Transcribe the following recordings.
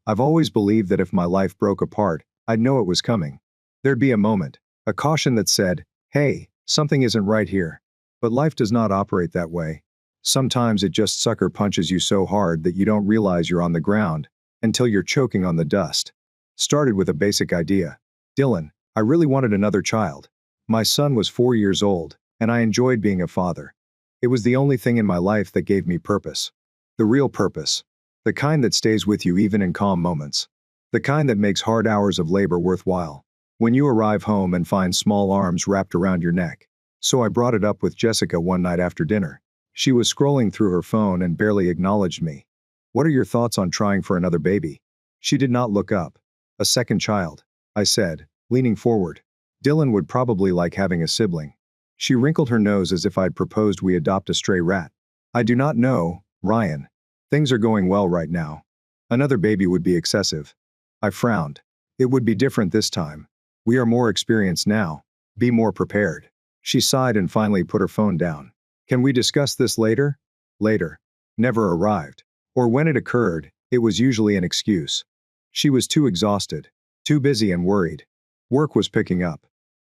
I've always believed that if my life broke apart, I'd know it was coming. There'd be a moment, a caution that said, hey, something isn't right here. But life does not operate that way. Sometimes it just sucker punches you so hard that you don't realize you're on the ground until you're choking on the dust. Started with a basic idea. Dylan, I really wanted another child. My son was 4 years old, and I enjoyed being a father. It was the only thing in my life that gave me purpose. The real purpose. The kind that stays with you even in calm moments. The kind that makes hard hours of labor worthwhile. When you arrive home and find small arms wrapped around your neck. So I brought it up with Jessica one night after dinner. She was scrolling through her phone and barely acknowledged me. What are your thoughts on trying for another baby? She did not look up. A second child, I said, leaning forward. Dylan would probably like having a sibling. She wrinkled her nose as if I'd proposed we adopt a stray rat. I do not know, Ryan. Things are going well right now. Another baby would be excessive. I frowned. It would be different this time. We are more experienced now. Be more prepared. She sighed and finally put her phone down. Can we discuss this later? Later. Never arrived. Or when it occurred, it was usually an excuse. She was too exhausted, too busy and worried. Work was picking up.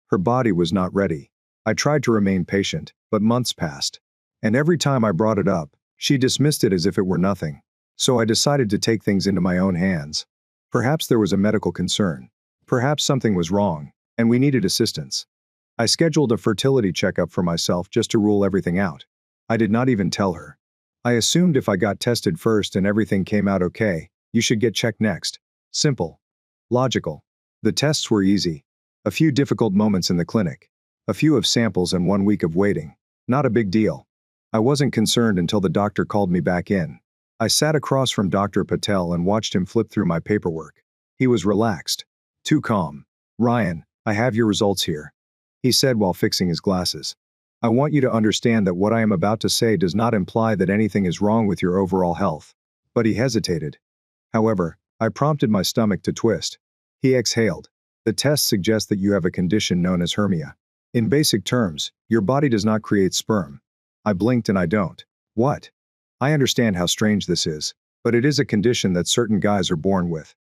Her body was not ready. I tried to remain patient, but months passed. And every time I brought it up, she dismissed it as if it were nothing. So I decided to take things into my own hands. Perhaps there was a medical concern. Perhaps something was wrong, and we needed assistance. I scheduled a fertility checkup for myself just to rule everything out. I did not even tell her. I assumed if I got tested first and everything came out okay, you should get checked next. Simple. Logical. The tests were easy. A few difficult moments in the clinic. A few of samples and 1 week of waiting. Not a big deal. I wasn't concerned until the doctor called me back in. I sat across from Dr. Patel and watched him flip through my paperwork. He was relaxed. Too calm. Ryan, I have your results here. He said while fixing his glasses. I want you to understand that what I am about to say does not imply that anything is wrong with your overall health. But he hesitated. However, I prompted my stomach to twist. He exhaled. The tests suggest that you have a condition known as hernia. In basic terms, your body does not create sperm. I blinked and I don't. What? I understand how strange this is, but it is a condition that certain guys are born with.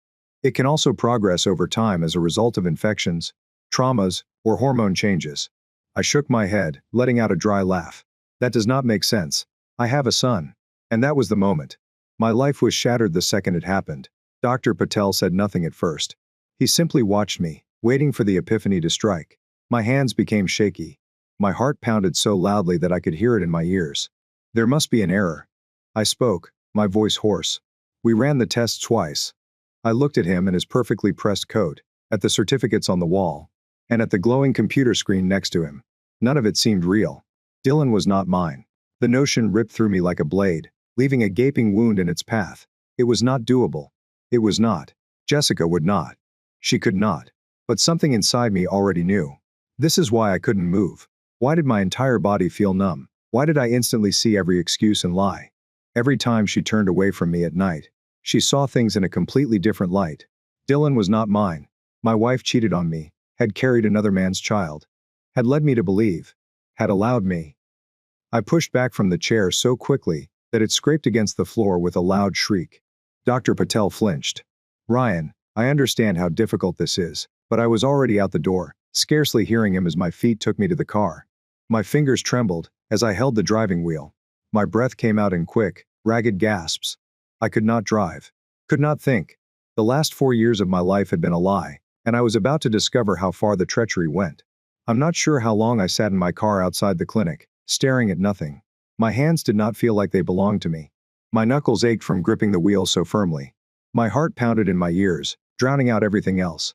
It can also progress over time as a result of infections, traumas, or hormone changes. I shook my head, letting out a dry laugh. That does not make sense. I have a son. And that was the moment. My life was shattered the second it happened. Dr. Patel said nothing at first. He simply watched me, waiting for the epiphany to strike. My hands became shaky. My heart pounded so loudly that I could hear it in my ears. There must be an error. I spoke, my voice hoarse. We ran the tests twice. I looked at him and his perfectly pressed coat, at the certificates on the wall, and at the glowing computer screen next to him. None of it seemed real. Dylan was not mine. The notion ripped through me like a blade, leaving a gaping wound in its path. It was not doable. It was not. Jessica would not. She could not. But something inside me already knew. This is why I couldn't move. Why did my entire body feel numb? Why did I instantly see every excuse and lie? Every time she turned away from me at night, she saw things in a completely different light. Dylan was not mine. My wife cheated on me, had carried another man's child, had led me to believe, had allowed me. I pushed back from the chair so quickly that it scraped against the floor with a loud shriek. Dr. Patel flinched. Ryan, I understand how difficult this is, but I was already out the door, scarcely hearing him as my feet took me to the car. My fingers trembled as I held the driving wheel. My breath came out in quick, ragged gasps. I could not drive. Could not think. The last 4 years of my life had been a lie, and I was about to discover how far the treachery went. I'm not sure how long I sat in my car outside the clinic, staring at nothing. My hands did not feel like they belonged to me. My knuckles ached from gripping the wheel so firmly. My heart pounded in my ears, drowning out everything else.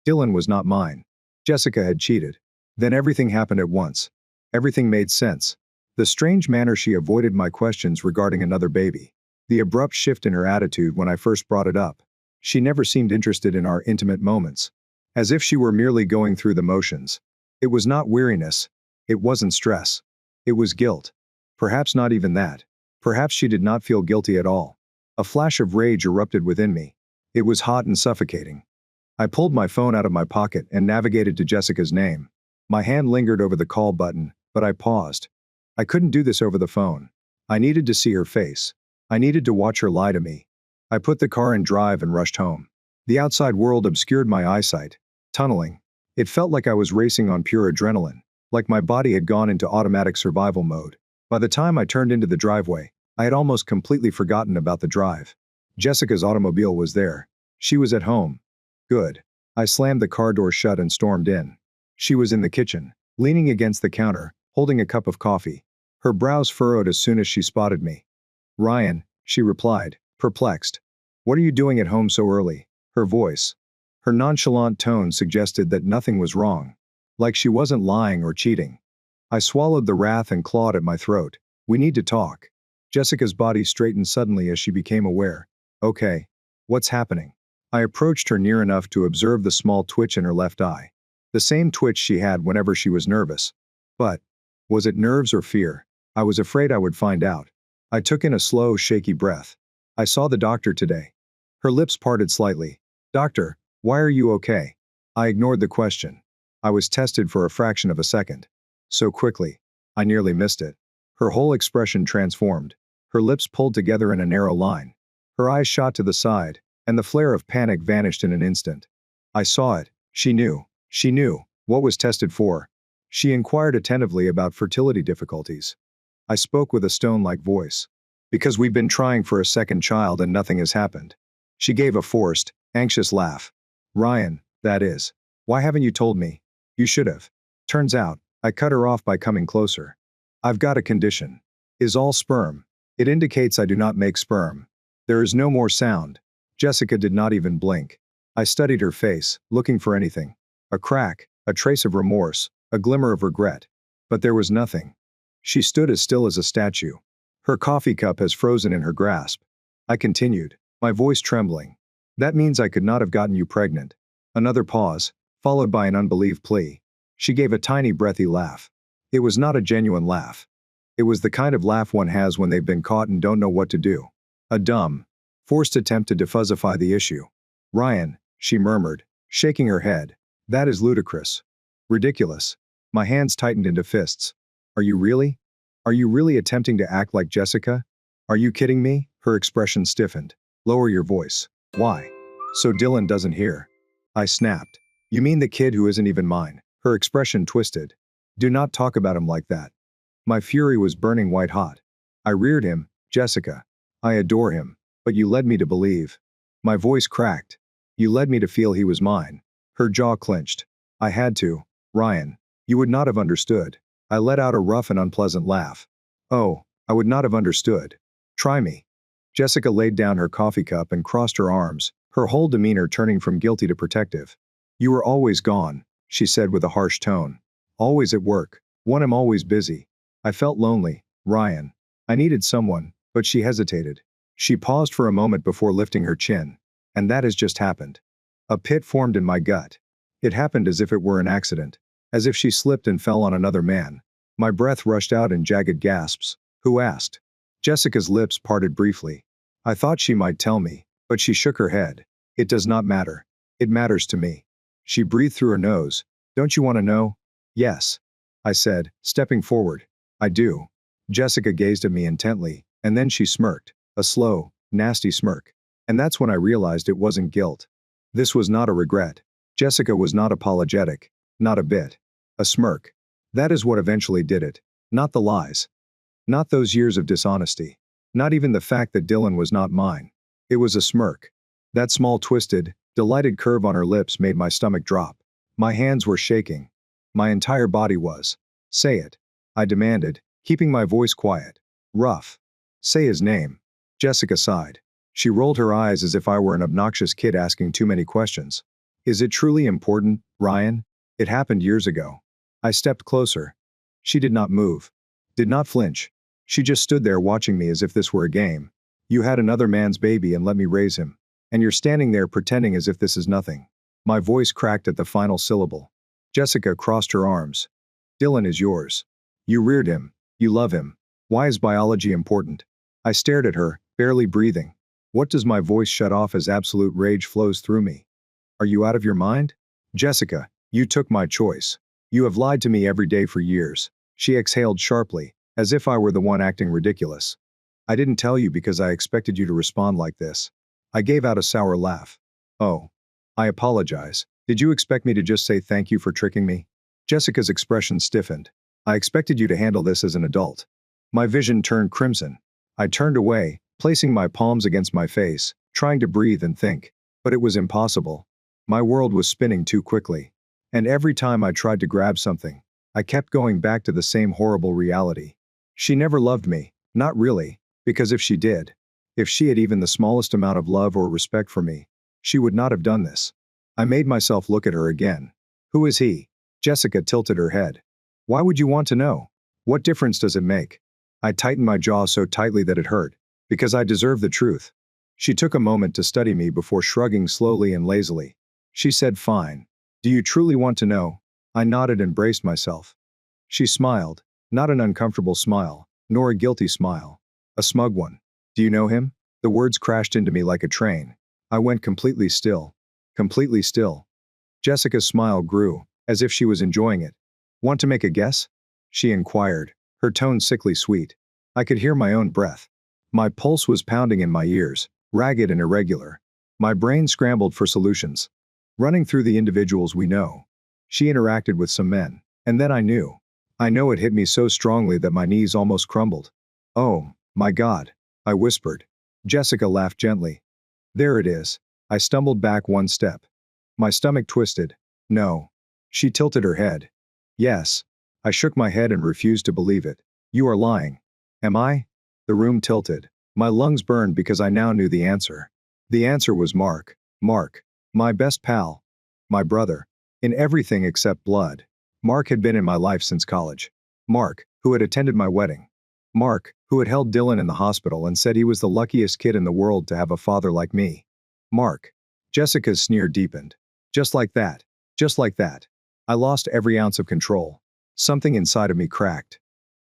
Dylan was not mine. Jessica had cheated. Then everything happened at once. Everything made sense. The strange manner she avoided my questions regarding another baby. The abrupt shift in her attitude when I first brought it up. She never seemed interested in our intimate moments. As if she were merely going through the motions. It was not weariness. It wasn't stress. It was guilt. Perhaps not even that. Perhaps she did not feel guilty at all. A flash of rage erupted within me. It was hot and suffocating. I pulled my phone out of my pocket and navigated to Jessica's name. My hand lingered over the call button, but I paused. I couldn't do this over the phone. I needed to see her face. I needed to watch her lie to me. I put the car in drive and rushed home. The outside world obscured my eyesight. Tunneling. It felt like I was racing on pure adrenaline, like my body had gone into automatic survival mode. By the time I turned into the driveway, I had almost completely forgotten about the drive. Jessica's automobile was there. She was at home. Good. I slammed the car door shut and stormed in. She was in the kitchen, leaning against the counter, holding a cup of coffee. Her brows furrowed as soon as she spotted me. "Ryan," she replied, perplexed. "What are you doing at home so early?" Her voice, her nonchalant tone suggested that nothing was wrong, like she wasn't lying or cheating. I swallowed the wrath and clawed at my throat. "We need to talk." Jessica's body straightened suddenly as she became aware. "Okay. What's happening?" I approached her near enough to observe the small twitch in her left eye. The same twitch she had whenever she was nervous. But, was it nerves or fear? I was afraid I would find out. I took in a slow, shaky breath. "I saw the doctor today." Her lips parted slightly. "Doctor, why are you okay?" I ignored the question. I was tested for a fraction of a second. So quickly. I nearly missed it. Her whole expression transformed. Her lips pulled together in a narrow line. Her eyes shot to the side, and the flare of panic vanished in an instant. I saw it. She knew. She knew. What was tested for? She inquired attentively about fertility difficulties. I spoke with a stone-like voice. "Because we've been trying for a second child and nothing has happened." She gave a forced, anxious laugh. "Ryan, that is. Why haven't you told me? You should have." Turns out, I cut her off by coming closer. "I've got a condition. Is all sperm. It indicates I do not make sperm." There is no more sound. Jessica did not even blink. I studied her face, looking for anything. A crack, a trace of remorse, a glimmer of regret. But there was nothing. She stood as still as a statue. Her coffee cup has frozen in her grasp. I continued, my voice trembling. "That means I could not have gotten you pregnant." Another pause, followed by an unbelieved plea. She gave a tiny breathy laugh. It was not a genuine laugh. It was the kind of laugh one has when they've been caught and don't know what to do. A dumb, forced attempt to defuzzify the issue. "Ryan," she murmured, shaking her head. "That is ludicrous. Ridiculous." My hands tightened into fists. "Are you really? Are you really attempting to act like Jessica? Are you kidding me?" Her expression stiffened. "Lower your voice." "Why? So Dylan doesn't hear." I snapped. "You mean the kid who isn't even mine?" Her expression twisted. "Do not talk about him like that." My fury was burning white hot. "I reared him, Jessica. I adore him. But you led me to believe." My voice cracked. "You led me to feel he was mine." Her jaw clenched. "I had to, Ryan. You would not have understood." I let out a rough and unpleasant laugh. "Oh, I would not have understood. Try me." Jessica laid down her coffee cup and crossed her arms, her whole demeanor turning from guilty to protective. "You were always gone," she said with a harsh tone. "Always at work. When I'm always busy." I felt lonely, Ryan. I needed someone, but she hesitated. She paused for a moment before lifting her chin. "And that has just happened." A pit formed in my gut. It happened as if it were an accident. As if she slipped and fell on another man. My breath rushed out in jagged gasps. "Who asked?" Jessica's lips parted briefly. I thought she might tell me, but she shook her head. "It does not matter. It matters to me." She breathed through her nose. "Don't you want to know?" "Yes," I said, stepping forward. "I do." Jessica gazed at me intently, and then she smirked. A slow, nasty smirk. And that's when I realized it wasn't guilt. This was not a regret. Jessica was not apologetic. Not a bit. A smirk. That is what eventually did it. Not the lies. Not those years of dishonesty. Not even the fact that Dylan was not mine. It was a smirk. That small twisted, delighted curve on her lips made my stomach drop. My hands were shaking. My entire body was. "Say it," I demanded, keeping my voice quiet. "Rough. Say his name." Jessica sighed. She rolled her eyes as if I were an obnoxious kid asking too many questions. "Is it truly important, Ryan? It happened years ago." I stepped closer. She did not move. Did not flinch. She just stood there watching me as if this were a game. "You had another man's baby and let me raise him. And you're standing there pretending as if this is nothing." My voice cracked at the final syllable. Jessica crossed her arms. "Dylan is yours. You reared him. You love him. Why is biology important?" I stared at her, barely breathing. What does my voice shut off as absolute rage flows through me? "Are you out of your mind? Jessica, you took my choice. You have lied to me every day for years." She exhaled sharply, as if I were the one acting ridiculous. "I didn't tell you because I expected you to respond like this." I gave out a sour laugh. Oh. I apologize. Did you expect me to just say thank you for tricking me? Jessica's expression stiffened. I expected you to handle this as an adult. My vision turned crimson. I turned away, placing my palms against my face, trying to breathe and think. But it was impossible. My world was spinning too quickly. And every time I tried to grab something, I kept going back to the same horrible reality. She never loved me, not really, because if she did, if she had even the smallest amount of love or respect for me, she would not have done this. I made myself look at her again. Who is he? Jessica tilted her head. Why would you want to know? What difference does it make? I tightened my jaw so tightly that it hurt, because I deserve the truth. She took a moment to study me before shrugging slowly and lazily. She said, fine. Do you truly want to know? I nodded and braced myself. She smiled, not an uncomfortable smile, nor a guilty smile. A smug one. Do you know him? The words crashed into me like a train. I went completely still. Completely still. Jessica's smile grew, as if she was enjoying it. Want to make a guess? She inquired, her tone sickly sweet. I could hear my own breath. My pulse was pounding in my ears, ragged and irregular. My brain scrambled for solutions. Running through the individuals we know. She interacted with some men, and then I knew. I know it hit me so strongly that my knees almost crumbled. Oh, my God, I whispered. Jessica laughed gently. There it is. I stumbled back one step. My stomach twisted. No. She tilted her head. Yes. I shook my head and refused to believe it. You are lying. Am I? The room tilted. My lungs burned because I now knew the answer. The answer was Mark. Mark. My best pal. My brother. In everything except blood. Mark had been in my life since college. Mark, who had attended my wedding. Mark, who had held Dylan in the hospital and said he was the luckiest kid in the world to have a father like me. Mark. Jessica's sneer deepened. Just like that. Just like that. I lost every ounce of control. Something inside of me cracked.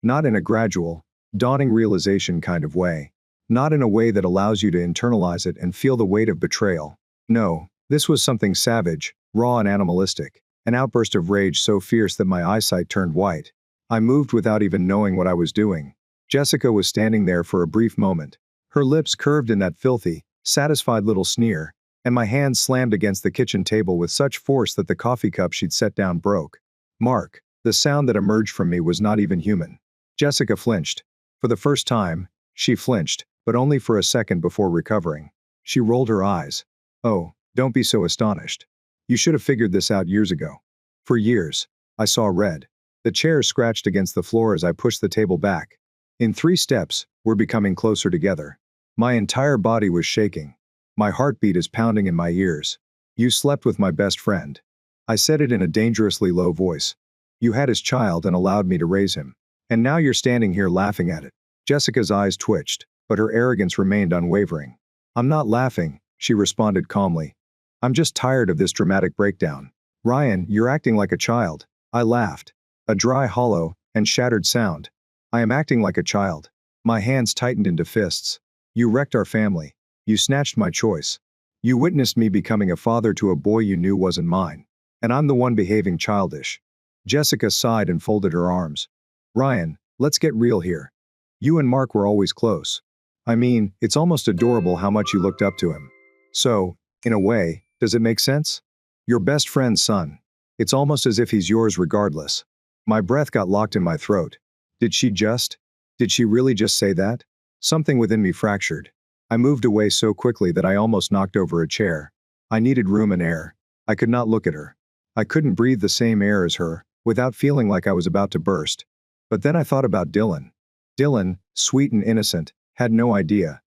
Not in a gradual, daunting realization kind of way. Not in a way that allows you to internalize it and feel the weight of betrayal. No, this was something savage, raw and animalistic. An outburst of rage so fierce that my eyesight turned white. I moved without even knowing what I was doing. Jessica was standing there for a brief moment. Her lips curved in that filthy, satisfied little sneer, and my hand slammed against the kitchen table with such force that the coffee cup she'd set down broke. Mark. The sound that emerged from me was not even human. Jessica flinched. For the first time, she flinched, but only for a second before recovering. She rolled her eyes. Oh, don't be so astonished. You should have figured this out years ago. For years. I saw red. The chairs scratched against the floor as I pushed the table back. In 3 steps, we're becoming closer together. My entire body was shaking. My heartbeat is pounding in my ears. You slept with my best friend. I said it in a dangerously low voice. You had his child and allowed me to raise him. And now you're standing here laughing at it. Jessica's eyes twitched, but her arrogance remained unwavering. I'm not laughing, she responded calmly. I'm just tired of this dramatic breakdown. Ryan, you're acting like a child. I laughed. A dry, hollow, and shattered sound. I am acting like a child. My hands tightened into fists. You wrecked our family. You snatched my choice. You witnessed me becoming a father to a boy you knew wasn't mine. And I'm the one behaving childish. Jessica sighed and folded her arms. Ryan, let's get real here. You and Mark were always close. I mean, it's almost adorable how much you looked up to him. So, in a way, does it make sense? Your best friend's son. It's almost as if he's yours regardless. My breath got locked in my throat. Did she really just say that? Something within me fractured. I moved away so quickly that I almost knocked over a chair. I needed room and air. I could not look at her. I couldn't breathe the same air as her, without feeling like I was about to burst. But then I thought about Dylan. Dylan, sweet and innocent, had no idea.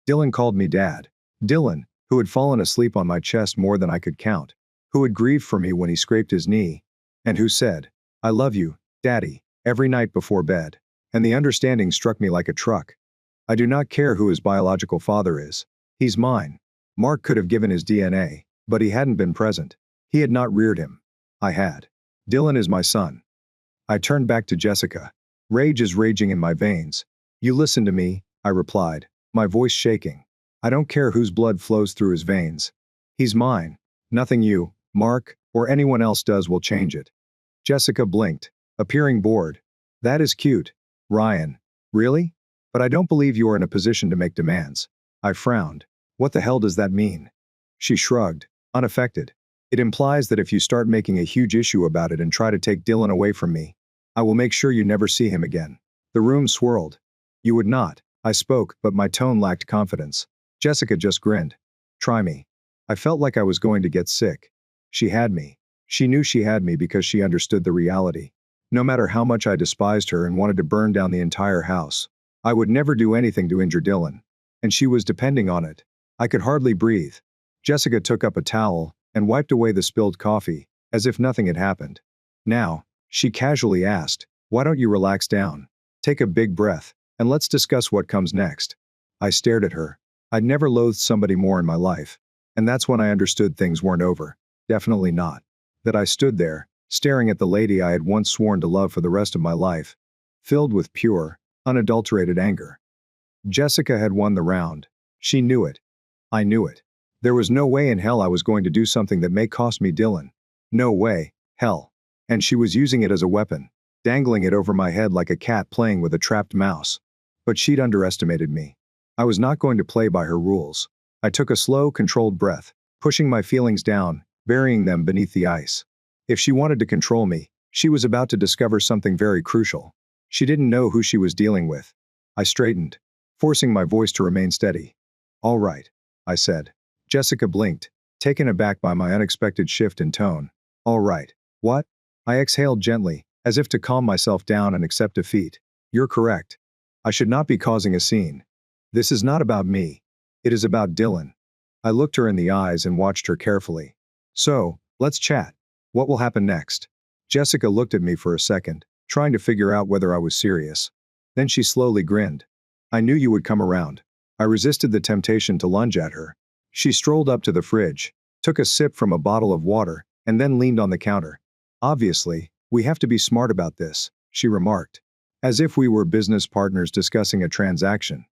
Dylan called me Dad. Dylan, who had fallen asleep on my chest more than I could count. Who had grieved for me when he scraped his knee. And who said, I love you, Daddy, every night before bed. And the understanding struck me like a truck. I do not care who his biological father is. He's mine. Mark could have given his DNA, but he hadn't been present. He had not reared him. I had. Dylan is my son. I turned back to Jessica. Rage is raging in my veins. You listen to me, I replied, my voice shaking. I don't care whose blood flows through his veins. He's mine. Nothing you, Mark, or anyone else does will change it. Jessica blinked, appearing bored. That is cute. Ryan. Really? But I don't believe you are in a position to make demands. I frowned. What the hell does that mean? She shrugged, unaffected. It implies that if you start making a huge issue about it and try to take Dylan away from me, I will make sure you never see him again. The room swirled. You would not. I spoke, but my tone lacked confidence. Jessica just grinned. Try me. I felt like I was going to get sick. She had me. She knew she had me because she understood the reality. No matter how much I despised her and wanted to burn down the entire house, I would never do anything to injure Dylan. And she was depending on it. I could hardly breathe. Jessica took up a towel and wiped away the spilled coffee, as if nothing had happened. Now, she casually asked, why don't you relax down? Take a big breath, and let's discuss what comes next. I stared at her. I'd never loathed somebody more in my life. And that's when I understood things weren't over. Definitely not. That I stood there, staring at the lady I had once sworn to love for the rest of my life, filled with pure, unadulterated anger. Jessica had won the round. She knew it. I knew it. There was no way in hell I was going to do something that may cost me Dylan. No way, hell. And she was using it as a weapon, dangling it over my head like a cat playing with a trapped mouse. But she'd underestimated me. I was not going to play by her rules. I took a slow, controlled breath, pushing my feelings down, burying them beneath the ice. If she wanted to control me, she was about to discover something very crucial. She didn't know who she was dealing with. I straightened, forcing my voice to remain steady. All right, I said. Jessica blinked, taken aback by my unexpected shift in tone. All right. What? I exhaled gently, as if to calm myself down and accept defeat. You're correct. I should not be causing a scene. This is not about me. It is about Dylan. I looked her in the eyes and watched her carefully. So, let's chat. What will happen next? Jessica looked at me for a second, trying to figure out whether I was serious. Then she slowly grinned. I knew you would come around. I resisted the temptation to lunge at her. She strolled up to the fridge, took a sip from a bottle of water, and then leaned on the counter. Obviously, we have to be smart about this, she remarked. As if we were business partners discussing a transaction.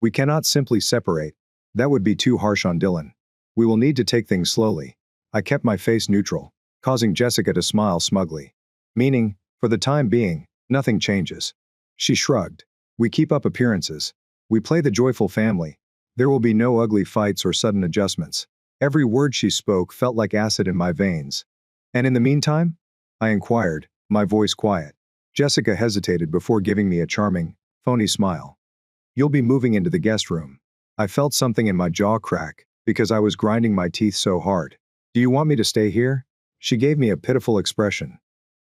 We cannot simply separate. That would be too harsh on Dylan. We will need to take things slowly. I kept my face neutral, causing Jessica to smile smugly. Meaning, for the time being, nothing changes. She shrugged. We keep up appearances. We play the joyful family. There will be no ugly fights or sudden adjustments. Every word she spoke felt like acid in my veins. And in the meantime? I inquired, my voice quiet. Jessica hesitated before giving me a charming, phony smile. You'll be moving into the guest room. I felt something in my jaw crack, because I was grinding my teeth so hard. Do you want me to stay here? She gave me a pitiful expression.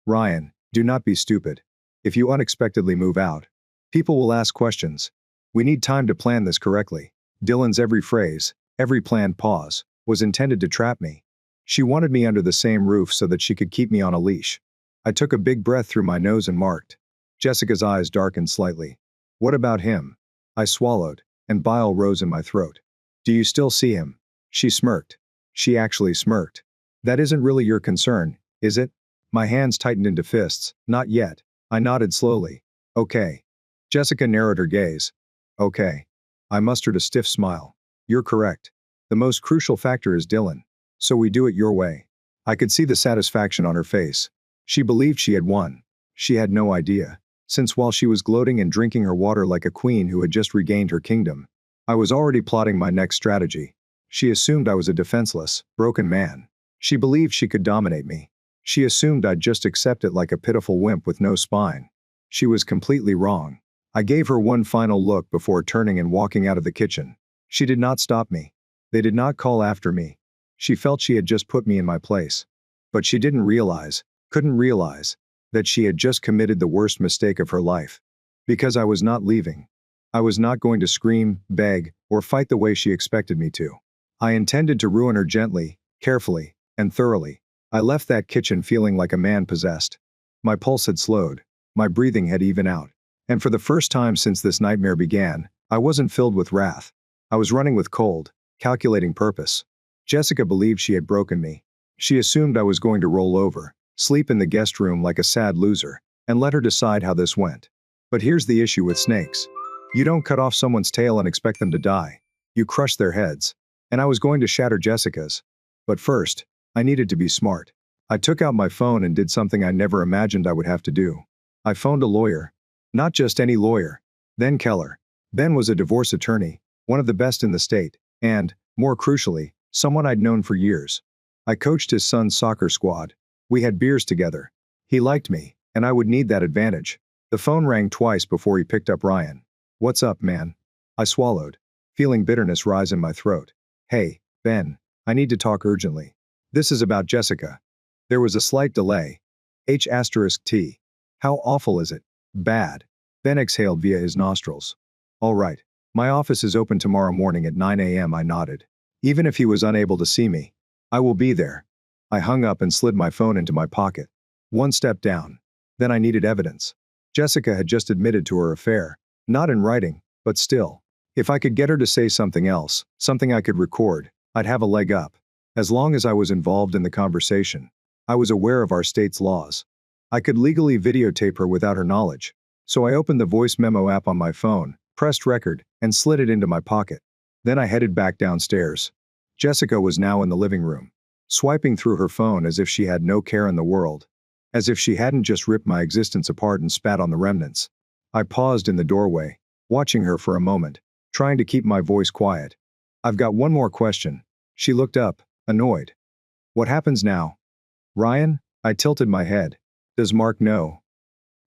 Ryan, do not be stupid. If you unexpectedly move out, people will ask questions. We need time to plan this correctly. Dylan's every phrase, every planned pause, was intended to trap me. She wanted me under the same roof so that she could keep me on a leash. I took a big breath through my nose and marked. Jessica's eyes darkened slightly. What about him? I swallowed, and bile rose in my throat. Do you still see him? She smirked. She actually smirked. That isn't really your concern, is it? My hands tightened into fists. Not yet. I nodded slowly. Okay. Jessica narrowed her gaze. Okay. I mustered a stiff smile. You're correct. The most crucial factor is Dylan. So we do it your way. I could see the satisfaction on her face. She believed she had won. She had no idea. Since while she was gloating and drinking her water like a queen who had just regained her kingdom, I was already plotting my next strategy. She assumed I was a defenseless, broken man. She believed she could dominate me. She assumed I'd just accept it like a pitiful wimp with no spine. She was completely wrong. I gave her one final look before turning and walking out of the kitchen. She did not stop me. They did not call after me. She felt she had just put me in my place. But she couldn't realize, that she had just committed the worst mistake of her life. Because I was not leaving. I was not going to scream, beg, or fight the way she expected me to. I intended to ruin her gently, carefully, and thoroughly. I left that kitchen feeling like a man possessed. My pulse had slowed. My breathing had evened out. And for the first time since this nightmare began, I wasn't filled with wrath. I was running with cold, calculating purpose. Jessica believed she had broken me. She assumed I was going to roll over, sleep in the guest room like a sad loser, and let her decide how this went. But here's the issue with snakes. You don't cut off someone's tail and expect them to die. You crush their heads. And I was going to shatter Jessica's. But first, I needed to be smart. I took out my phone and did something I never imagined I would have to do. I phoned a lawyer. Not just any lawyer. Ben Keller. Ben was a divorce attorney, one of the best in the state, and, More crucially, someone I'd known for years. I coached his son's soccer squad. We had beers together. He liked me, and I would need that advantage. The phone rang twice before he picked up. Ryan. What's up, man? I swallowed, feeling bitterness rise in my throat. Hey, Ben. I need to talk urgently. This is about Jessica. There was a slight delay. H*T. How awful is it? Bad. Ben exhaled via his nostrils. All right. My office is open tomorrow morning at 9 a.m. I nodded. Even if he was unable to see me, I will be there. I hung up and slid my phone into my pocket. One step down. Then I needed evidence. Jessica had just admitted to her affair. Not in writing, but still. If I could get her to say something else, something I could record, I'd have a leg up. As long as I was involved in the conversation, I was aware of our state's laws. I could legally videotape her without her knowledge. So I opened the voice memo app on my phone, pressed record, and slid it into my pocket. Then I headed back downstairs. Jessica was now in the living room, swiping through her phone as if she had no care in the world. As if she hadn't just ripped my existence apart and spat on the remnants. I paused in the doorway, watching her for a moment, trying to keep my voice quiet. I've got one more question. She looked up, annoyed. What happens now? Ryan? I tilted my head. Does Mark know?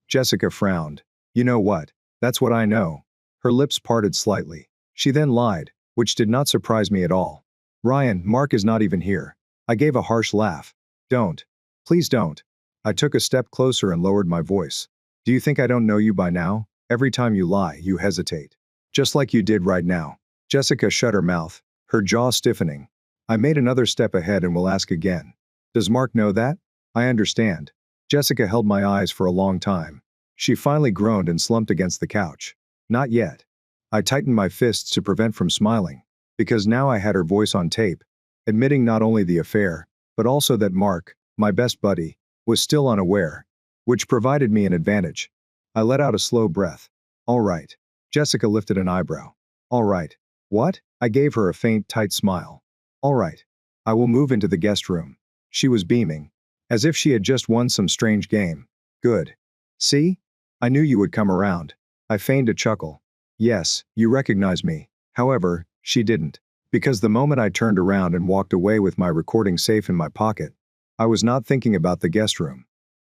Jessica frowned. You know what? That's what I know. Her lips parted slightly. She then lied, which did not surprise me at all. Ryan, Mark is not even here. I gave a harsh laugh. Don't. Please don't. I took a step closer and lowered my voice. Do you think I don't know you by now? Every time you lie, you hesitate. Just like you did right now. Jessica shut her mouth, her jaw stiffening. I made another step ahead and will ask again. Does Mark know that? I understand. Jessica held my eyes for a long time. She finally groaned and slumped against the couch. Not yet. I tightened my fists to prevent from smiling. Because now I had her voice on tape, admitting not only the affair, but also that Mark, my best buddy, was still unaware, which provided me an advantage. I let out a slow breath. All right. Jessica lifted an eyebrow. All right. What? I gave her a faint, tight smile. All right. I will move into the guest room. She was beaming, as if she had just won some strange game. Good. See? I knew you would come around. I feigned a chuckle. Yes, you recognize me. However, she didn't. Because the moment I turned around and walked away with my recording safe in my pocket, I was not thinking about the guest room.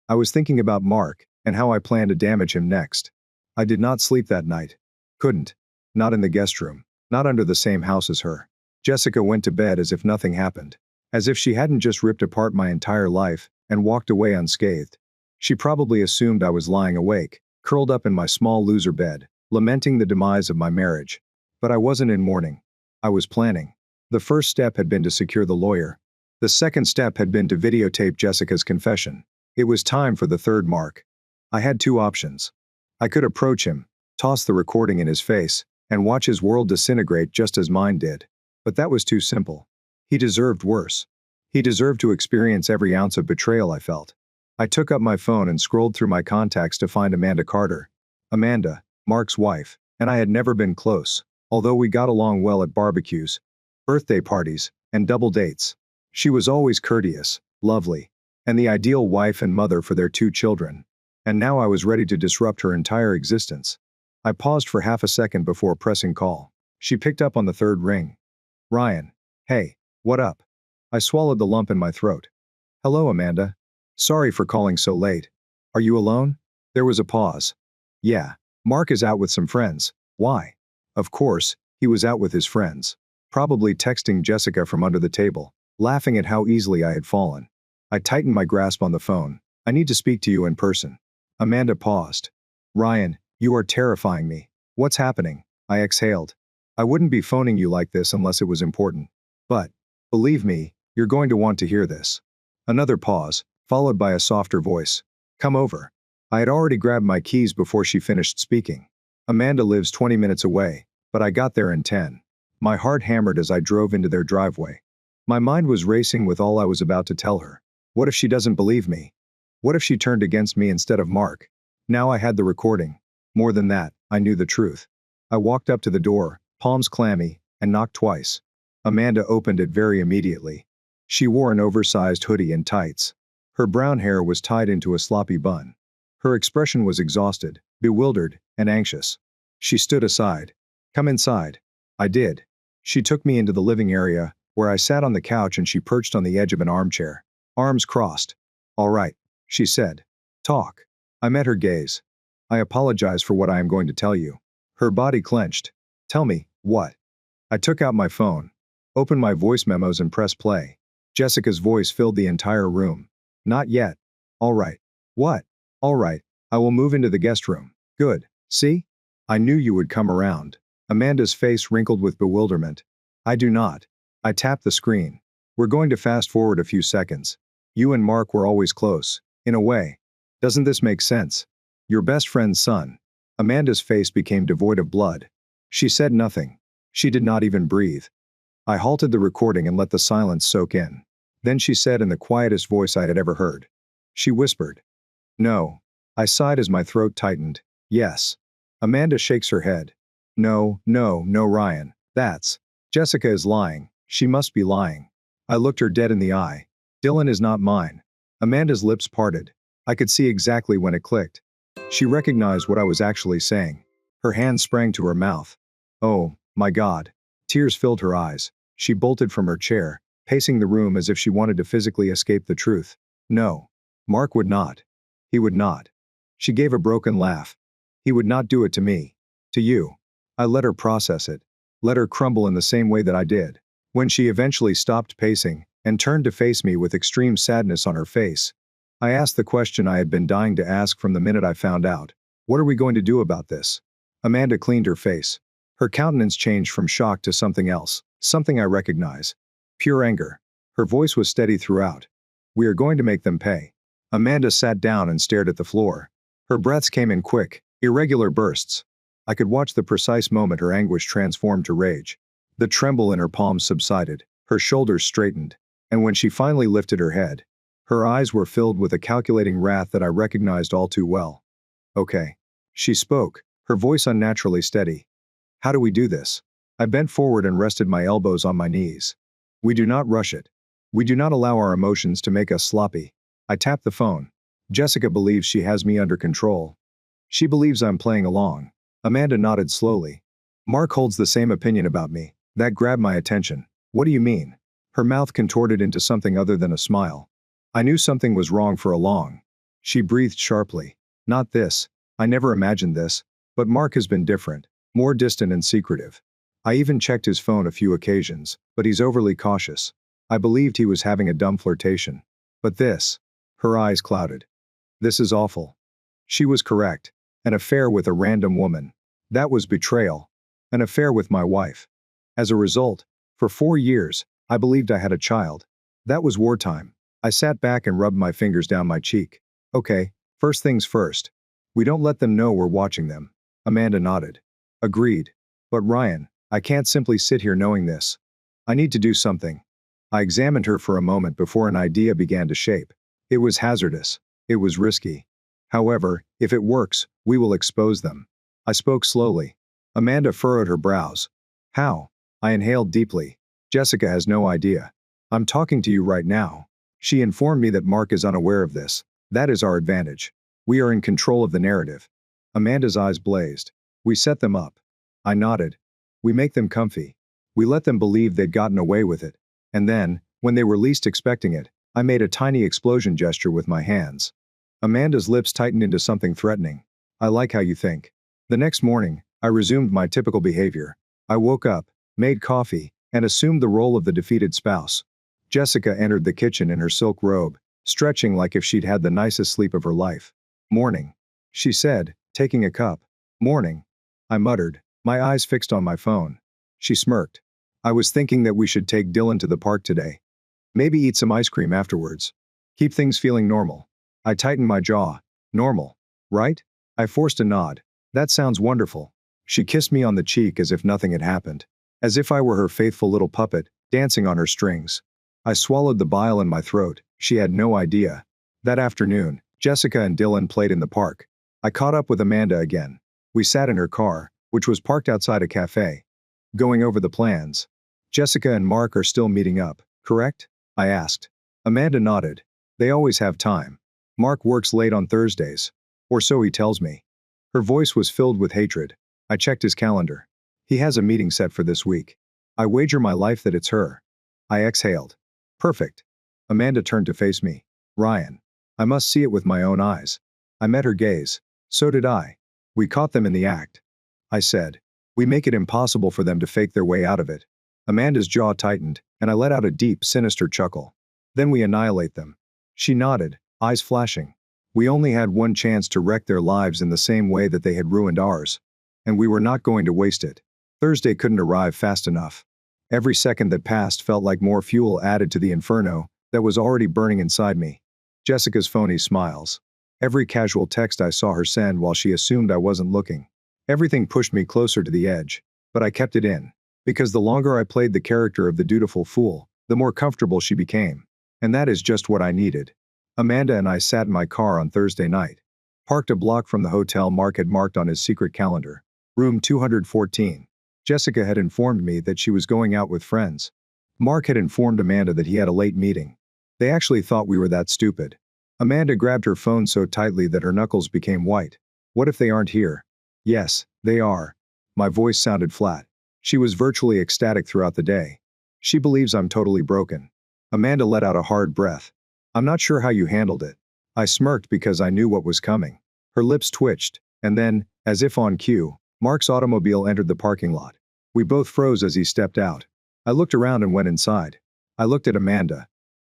I was thinking about Mark, and how I planned to damage him next. I did not sleep that night. Couldn't. Not in the guest room. Not under the same house as her. Jessica went to bed as if nothing happened. As if she hadn't just ripped apart my entire life, and walked away unscathed. She probably assumed I was lying awake, curled up in my small loser bed, lamenting the demise of my marriage. But I wasn't in mourning. I was planning. The first step had been to secure the lawyer. The second step had been to videotape Jessica's confession. It was time for the third mark. I had two options. I could approach him, toss the recording in his face, and watch his world disintegrate just as mine did. But that was too simple. He deserved worse. He deserved to experience every ounce of betrayal I felt. I took up my phone and scrolled through my contacts to find Amanda Carter. Amanda, Mark's wife, and I had never been close, although we got along well at barbecues, birthday parties, and double dates. She was always courteous, lovely, and the ideal wife and mother for their two children. And now I was ready to disrupt her entire existence. I paused for half a second before pressing call. She picked up on the third ring. Ryan. Hey, what up? I swallowed the lump in my throat. Hello, Amanda. Sorry for calling so late. Are you alone? There was a pause. Yeah, Mark is out with some friends. Why? Of course, he was out with his friends. Probably texting Jessica from under the table, laughing at how easily I had fallen. I tightened my grasp on the phone. I need to speak to you in person. Amanda paused. Ryan, you are terrifying me. What's happening? I exhaled. I wouldn't be phoning you like this unless it was important. But, believe me, you're going to want to hear this. Another pause, followed by a softer voice. Come over. I had already grabbed my keys before she finished speaking. Amanda lives 20 minutes away, but I got there in 10. My heart hammered as I drove into their driveway. My mind was racing with all I was about to tell her. What if she doesn't believe me? What if she turned against me instead of Mark? Now I had the recording. More than that, I knew the truth. I walked up to the door, palms clammy, and knocked twice. Amanda opened it very immediately. She wore an oversized hoodie and tights. Her brown hair was tied into a sloppy bun. Her expression was exhausted, bewildered, and anxious. She stood aside. Come inside. I did. She took me into the living area, where I sat on the couch and she perched on the edge of an armchair. Arms crossed. All right, she said. Talk. I met her gaze. I apologize for what I am going to tell you. Her body clenched. Tell me, what? I took out my phone, opened my voice memos and pressed play. Jessica's voice filled the entire room. Not yet. All right. What? All right, I will move into the guest room. Good. See? I knew you would come around. Amanda's face wrinkled with bewilderment. I do not. I tapped the screen. We're going to fast forward a few seconds. You and Mark were always close, in a way. Doesn't this make sense? Your best friend's son. Amanda's face became devoid of blood. She said nothing. She did not even breathe. I halted the recording and let the silence soak in. Then she said in the quietest voice I had ever heard. She whispered. No. I sighed as my throat tightened. Yes. Amanda shakes her head. No, Ryan. That's. Jessica is lying. She must be lying. I looked her dead in the eye. Dylan is not mine. Amanda's lips parted. I could see exactly when it clicked. She recognized what I was actually saying. Her hand sprang to her mouth. Oh, my God. Tears filled her eyes. She bolted from her chair, pacing the room as if she wanted to physically escape the truth. No. Mark would not. He would not. She gave a broken laugh. He would not do it to me. To you. I let her process it. Let her crumble in the same way that I did. When she eventually stopped pacing and turned to face me with extreme sadness on her face, I asked the question I had been dying to ask from the minute I found out. What are we going to do about this? Amanda cleaned her face. Her countenance changed from shock to something else, something I recognize. Pure anger. Her voice was steady throughout. We are going to make them pay. Amanda sat down and stared at the floor. Her breaths came in quick, irregular bursts. I could watch the precise moment her anguish transformed to rage. The tremble in her palms subsided, her shoulders straightened, and when she finally lifted her head, her eyes were filled with a calculating wrath that I recognized all too well. Okay. She spoke, her voice unnaturally steady. How do we do this? I bent forward and rested my elbows on my knees. We do not rush it. We do not allow our emotions to make us sloppy. I tapped the phone. Jessica believes she has me under control. She believes I'm playing along. Amanda nodded slowly. Mark holds the same opinion about me. That grabbed my attention. What do you mean? Her mouth contorted into something other than a smile. I knew something was wrong for a long. She breathed sharply. Not this. I never imagined this. But Mark has been different. More distant and secretive. I even checked his phone a few occasions, but he's overly cautious. I believed he was having a dumb flirtation. But this. Her eyes clouded. This is awful. She was correct. An affair with a random woman. That was betrayal. An affair with my wife. As a result, for 4 years, I believed I had a child. That was wartime. I sat back and rubbed my fingers down my cheek. Okay, first things first. We don't let them know we're watching them. Amanda nodded. Agreed. But Ryan, I can't simply sit here knowing this. I need to do something. I examined her for a moment before an idea began to shape. It was hazardous. It was risky. However, if it works, we will expose them. I spoke slowly. Amanda furrowed her brows. How? I inhaled deeply. Jessica has no idea. I'm talking to you right now. She informed me that Mark is unaware of this. That is our advantage. We are in control of the narrative. Amanda's eyes blazed. We set them up. I nodded. We make them comfy. We let them believe they'd gotten away with it. And then, when they were least expecting it, I made a tiny explosion gesture with my hands. Amanda's lips tightened into something threatening. I like how you think. The next morning, I resumed my typical behavior. I woke up, made coffee, and assumed the role of the defeated spouse. Jessica entered the kitchen in her silk robe, stretching like if she'd had the nicest sleep of her life. Morning. She said, taking a cup. Morning. I muttered, my eyes fixed on my phone. She smirked. I was thinking that we should take Dylan to the park today. Maybe eat some ice cream afterwards. Keep things feeling normal. I tightened my jaw. Normal. Right? I forced a nod. That sounds wonderful. She kissed me on the cheek as if nothing had happened. As if I were her faithful little puppet, dancing on her strings. I swallowed the bile in my throat. She had no idea. That afternoon, Jessica and Dylan played in the park. I caught up with Amanda again. We sat in her car, which was parked outside a cafe. Going over the plans. Jessica and Mark are still meeting up, correct? I asked. Amanda nodded. They always have time. Mark works late on Thursdays. Or so he tells me. Her voice was filled with hatred. I checked his calendar. He has a meeting set for this week. I wager my life that it's her. I exhaled. Perfect. Amanda turned to face me. Ryan. I must see it with my own eyes. I met her gaze. So did I. We caught them in the act. I said. We make it impossible for them to fake their way out of it. Amanda's jaw tightened, and I let out a deep, sinister chuckle. Then we annihilate them. She nodded, eyes flashing. We only had one chance to wreck their lives in the same way that they had ruined ours. And we were not going to waste it. Thursday couldn't arrive fast enough. Every second that passed felt like more fuel added to the inferno that was already burning inside me. Jessica's phony smiles. Every casual text I saw her send while she assumed I wasn't looking. Everything pushed me closer to the edge, but I kept it in. Because the longer I played the character of the dutiful fool, the more comfortable she became. And that is just what I needed. Amanda and I sat in my car on Thursday night. Parked a block from the hotel Mark had marked on his secret calendar. Room 214. Jessica had informed me that she was going out with friends. Mark had informed Amanda that he had a late meeting. They actually thought we were that stupid. Amanda grabbed her phone so tightly that her knuckles became white. What if they aren't here? Yes, they are. My voice sounded flat. She was virtually ecstatic throughout the day. She believes I'm totally broken. Amanda let out a hard breath. I'm not sure how you handled it. I smirked because I knew what was coming. Her lips twitched, and then, as if on cue, Mark's automobile entered the parking lot. We both froze as he stepped out. I looked around and went inside. I looked at Amanda.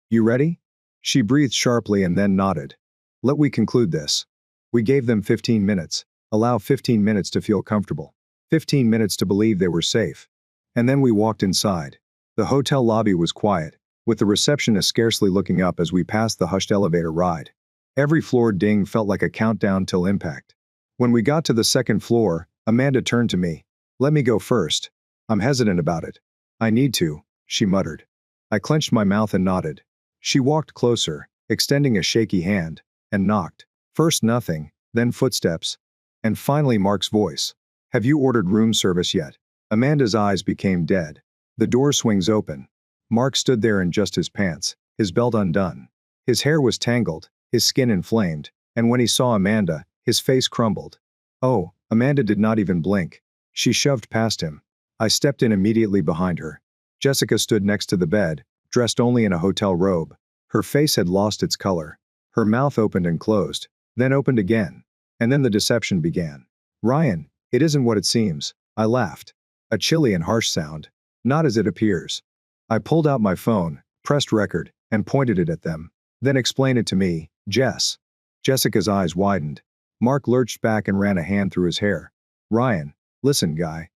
You ready? She breathed sharply and then nodded. Let we conclude this. We gave them 15 minutes. Allow 15 minutes to feel comfortable. 15 minutes to believe they were safe. And then we walked inside. The hotel lobby was quiet, with the receptionist scarcely looking up as we passed the hushed elevator ride. Every floor ding felt like a countdown till impact. When we got to the second floor, Amanda turned to me. Let me go first. I'm hesitant about it. I need to, she muttered. I clenched my mouth and nodded. She walked closer, extending a shaky hand, and knocked. First nothing, then footsteps. And finally Mark's voice. Have you ordered room service yet? Amanda's eyes became dead. The door swings open. Mark stood there in just his pants, his belt undone. His hair was tangled, his skin inflamed, and when he saw Amanda, his face crumbled. Oh, Amanda did not even blink. She shoved past him. I stepped in immediately behind her. Jessica stood next to the bed, dressed only in a hotel robe. Her face had lost its color. Her mouth opened and closed, then opened again. And then the deception began. Ryan, it isn't what it seems. I laughed. A chilly and harsh sound. Not as it appears. I pulled out my phone, pressed record, and pointed it at them. Then explain it to me, Jess. Jessica's eyes widened. Mark lurched back and ran a hand through his hair. Ryan, listen, guy.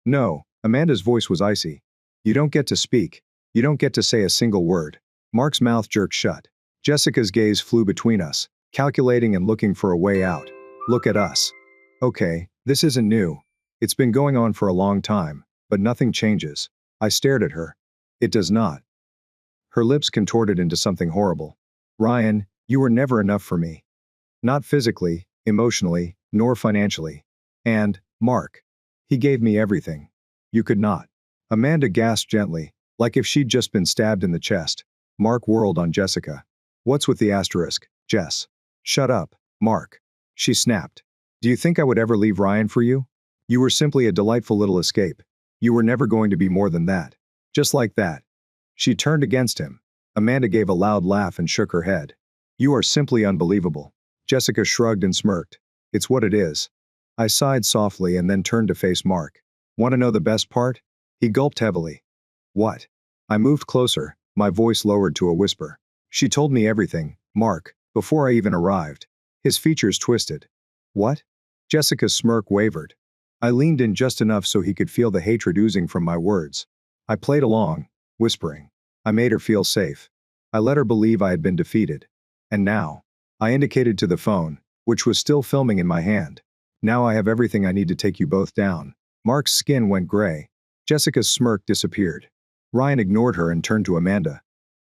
No, Amanda's voice was icy. You don't get to speak. You don't get to say a single word. Mark's mouth jerked shut. Jessica's gaze flew between us, calculating and looking for a way out. Look at us. Okay, this isn't new. It's been going on for a long time, but nothing changes. I stared at her. It does not. Her lips contorted into something horrible. Ryan, you were never enough for me. Not physically, emotionally, nor financially. And, Mark. He gave me everything. You could not. Amanda gasped gently, like if she'd just been stabbed in the chest. Mark whirled on Jessica. What's with the asterisk, Jess? Shut up, Mark. She snapped. Do you think I would ever leave Ryan for you? You were simply a delightful little escape. You were never going to be more than that. Just like that. She turned against him. Amanda gave a loud laugh and shook her head. You are simply unbelievable. Jessica shrugged and smirked. It's what it is. I sighed softly and then turned to face Mark. Want to know the best part? He gulped heavily. What? I moved closer, my voice lowered to a whisper. She told me everything, Mark, before I even arrived. His features twisted. What? Jessica's smirk wavered. I leaned in just enough so he could feel the hatred oozing from my words. I played along, whispering. I made her feel safe. I let her believe I had been defeated. And now, I indicated to the phone, which was still filming in my hand. Now I have everything I need to take you both down. Mark's skin went gray. Jessica's smirk disappeared. Ryan ignored her and turned to Amanda.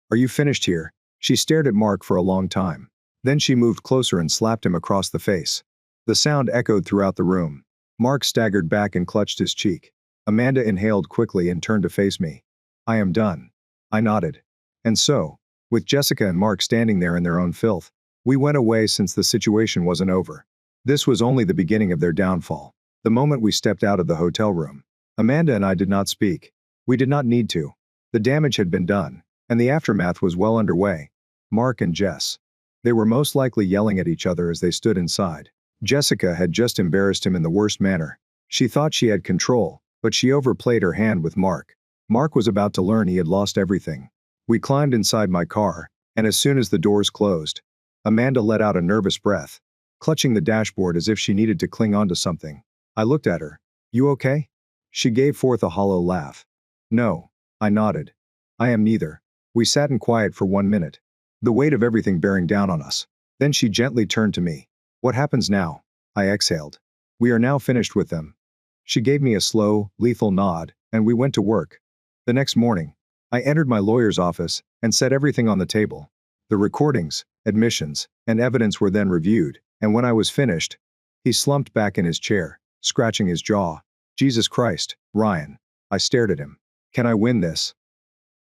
Are you finished here? She stared at Mark for a long time. Then she moved closer and slapped him across the face. The sound echoed throughout the room. Mark staggered back and clutched his cheek. Amanda inhaled quickly and turned to face me. I am done. I nodded. And so, with Jessica and Mark standing there in their own filth, we went away since the situation wasn't over. This was only the beginning of their downfall. The moment we stepped out of the hotel room, Amanda and I did not speak. We did not need to. The damage had been done, and the aftermath was well underway. Mark and Jess. They were most likely yelling at each other as they stood inside. Jessica had just embarrassed him in the worst manner. She thought she had control, but she overplayed her hand with Mark. Mark was about to learn he had lost everything. We climbed inside my car, and as soon as the doors closed, Amanda let out a nervous breath, clutching the dashboard as if she needed to cling onto something. I looked at her. "You okay?" She gave forth a hollow laugh. "No." I nodded. "I am neither." We sat in quiet for 1 minute, the weight of everything bearing down on us. Then she gently turned to me. "What happens now?" I exhaled. "We are now finished with them." She gave me a slow, lethal nod, and we went to work. The next morning, I entered my lawyer's office and set everything on the table. The recordings, admissions, and evidence were then reviewed, and when I was finished, he slumped back in his chair, scratching his jaw. "Jesus Christ, Ryan." I stared at him. "Can I win this?"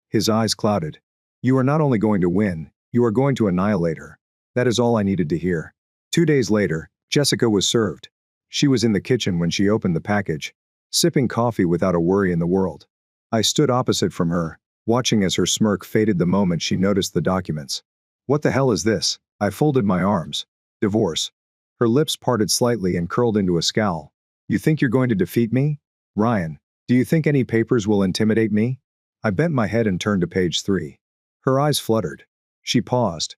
His eyes clouded. "You are not only going to win, you are going to annihilate her." That is all I needed to hear. 2 days later, Jessica was served. She was in the kitchen when she opened the package, sipping coffee without a worry in the world. I stood opposite from her, watching as her smirk faded the moment she noticed the documents. "What the hell is this?" I folded my arms. "Divorce." Her lips parted slightly and curled into a scowl. "You think you're going to defeat me? Ryan, do you think any papers will intimidate me?" I bent my head and turned to page 3. Her eyes fluttered. She paused.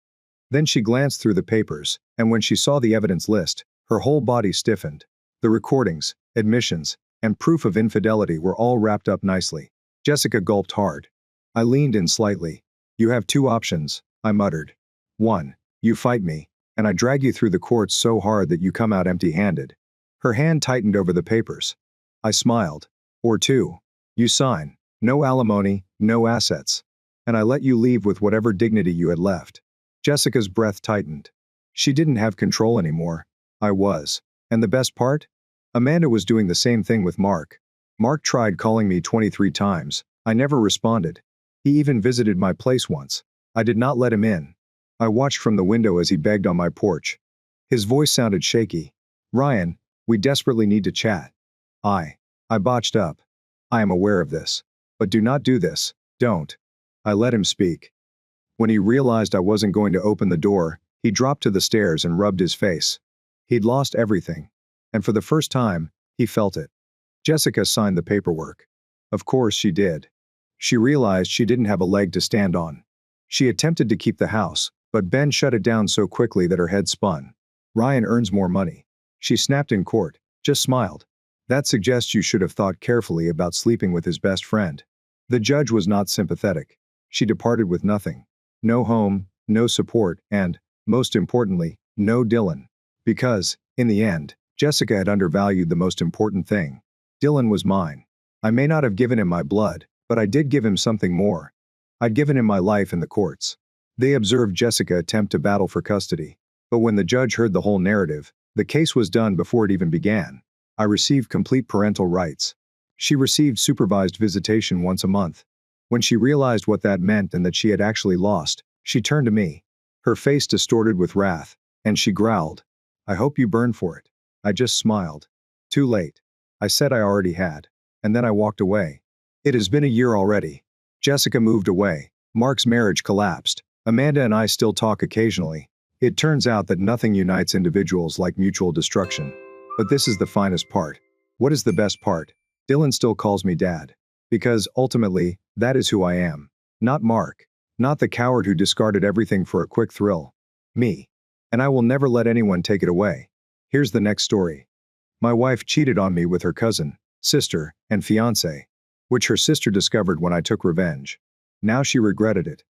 Then she glanced through the papers, and when she saw the evidence list, her whole body stiffened. The recordings, admissions, and proof of infidelity were all wrapped up nicely. Jessica gulped hard. I leaned in slightly. "You have 2 options," I muttered. "1. You fight me, and I drag you through the courts so hard that you come out empty-handed." Her hand tightened over the papers. I smiled. "Or 2. You sign. No alimony, no assets. And I let you leave with whatever dignity you had left." Jessica's breath tightened. She didn't have control anymore. I was. And the best part? Amanda was doing the same thing with Mark. Mark tried calling me 23 times. I never responded. He even visited my place once. I did not let him in. I watched from the window as he begged on my porch. His voice sounded shaky. "Ryan, we desperately need to chat." I botched up. "I am aware of this. But do not do this. Don't." I let him speak. When he realized I wasn't going to open the door, he dropped to the stairs and rubbed his face. He'd lost everything. And for the first time, he felt it. Jessica signed the paperwork. Of course she did. She realized she didn't have a leg to stand on. She attempted to keep the house, but Ben shut it down so quickly that her head spun. "Ryan earns more money." She snapped in court, just smiled. "That suggests you should have thought carefully about sleeping with his best friend." The judge was not sympathetic. She departed with nothing. No home, no support, and, most importantly, no Dylan. Because, in the end, Jessica had undervalued the most important thing. Dylan was mine. I may not have given him my blood, but I did give him something more. I'd given him my life in the courts. They observed Jessica attempt to battle for custody. But when the judge heard the whole narrative, the case was done before it even began. I received complete parental rights. She received supervised visitation once a month. When she realized what that meant and that she had actually lost, she turned to me. Her face distorted with wrath, and she growled, "I hope you burn for it." I just smiled. Too late. I said I already had. And then I walked away. It has been a year already. Jessica moved away. Mark's marriage collapsed. Amanda and I still talk occasionally. It turns out that nothing unites individuals like mutual destruction. But this is the finest part. What is the best part? Dylan still calls me Dad. Because, ultimately, that is who I am. Not Mark. Not the coward who discarded everything for a quick thrill. Me. And I will never let anyone take it away. Here's the next story. My wife cheated on me with her cousin, sister, and fiancé, which her sister discovered when I took revenge. Now she regretted it.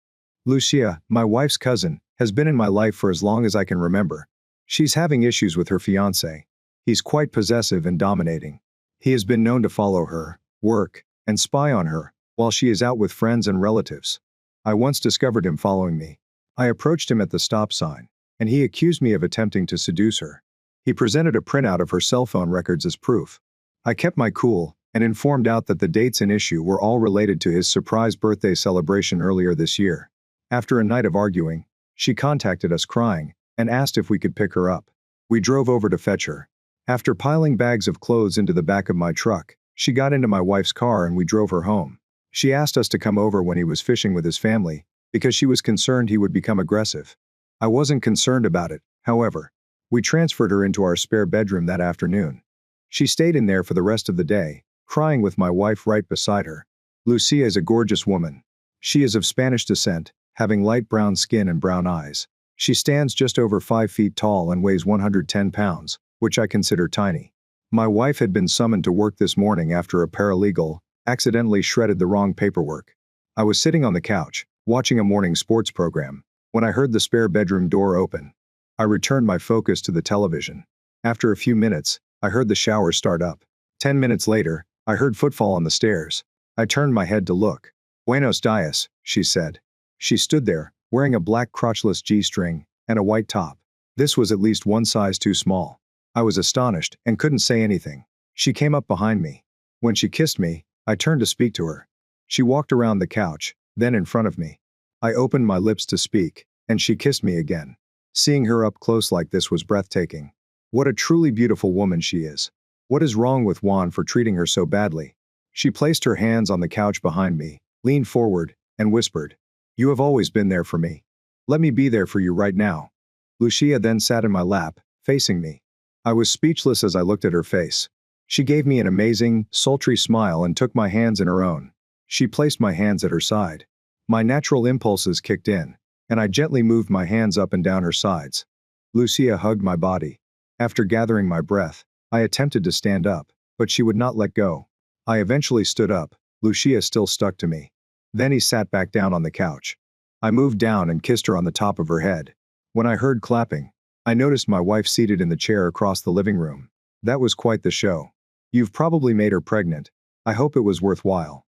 Lucia, my wife's cousin, has been in my life for as long as I can remember. She's having issues with her fiancé. He's quite possessive and dominating. He has been known to follow her, work, and spy on her, while she is out with friends and relatives. I once discovered him following me. I approached him at the stop sign, and he accused me of attempting to seduce her. He presented a printout of her cell phone records as proof. I kept my cool, and informed out that the dates in issue were all related to his surprise birthday celebration earlier this year. After a night of arguing, she contacted us crying, and asked if we could pick her up. We drove over to fetch her. After piling bags of clothes into the back of my truck, she got into my wife's car and we drove her home. She asked us to come over when he was fishing with his family, because she was concerned he would become aggressive. I wasn't concerned about it, however. We transferred her into our spare bedroom that afternoon. She stayed in there for the rest of the day, crying with my wife right beside her. Lucia is a gorgeous woman. She is of Spanish descent, having light brown skin and brown eyes. She stands just over 5 feet tall and weighs 110 pounds, which I consider tiny. My wife had been summoned to work this morning after a paralegal accidentally shredded the wrong paperwork. I was sitting on the couch, watching a morning sports program, when I heard the spare bedroom door open. I returned my focus to the television. After a few minutes, I heard the shower start up. 10 minutes later, I heard footfall on the stairs. I turned my head to look. "Buenos dias," she said. She stood there, wearing a black crotchless G-string and a white top. This was at least one size too small. I was astonished and couldn't say anything. She came up behind me. When she kissed me, I turned to speak to her. She walked around the couch, then in front of me. I opened my lips to speak, and she kissed me again. Seeing her up close like this was breathtaking. What a truly beautiful woman she is. What is wrong with Juan for treating her so badly? She placed her hands on the couch behind me, leaned forward, and whispered, "You have always been there for me. Let me be there for you right now." Lucia then sat in my lap, facing me. I was speechless as I looked at her face. She gave me an amazing, sultry smile and took my hands in her own. She placed my hands at her side. My natural impulses kicked in, and I gently moved my hands up and down her sides. Lucia hugged my body. After gathering my breath, I attempted to stand up, but she would not let go. I eventually stood up, Lucia still stuck to me. Then he sat back down on the couch. I moved down and kissed her on the top of her head. When I heard clapping, I noticed my wife seated in the chair across the living room. That was quite the show. You've probably made her pregnant. I hope it was worthwhile.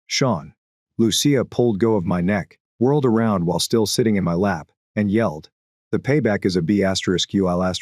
Sean. Lucia pulled go of my neck, whirled around while still sitting in my lap, and yelled. The payback is a B*UL*.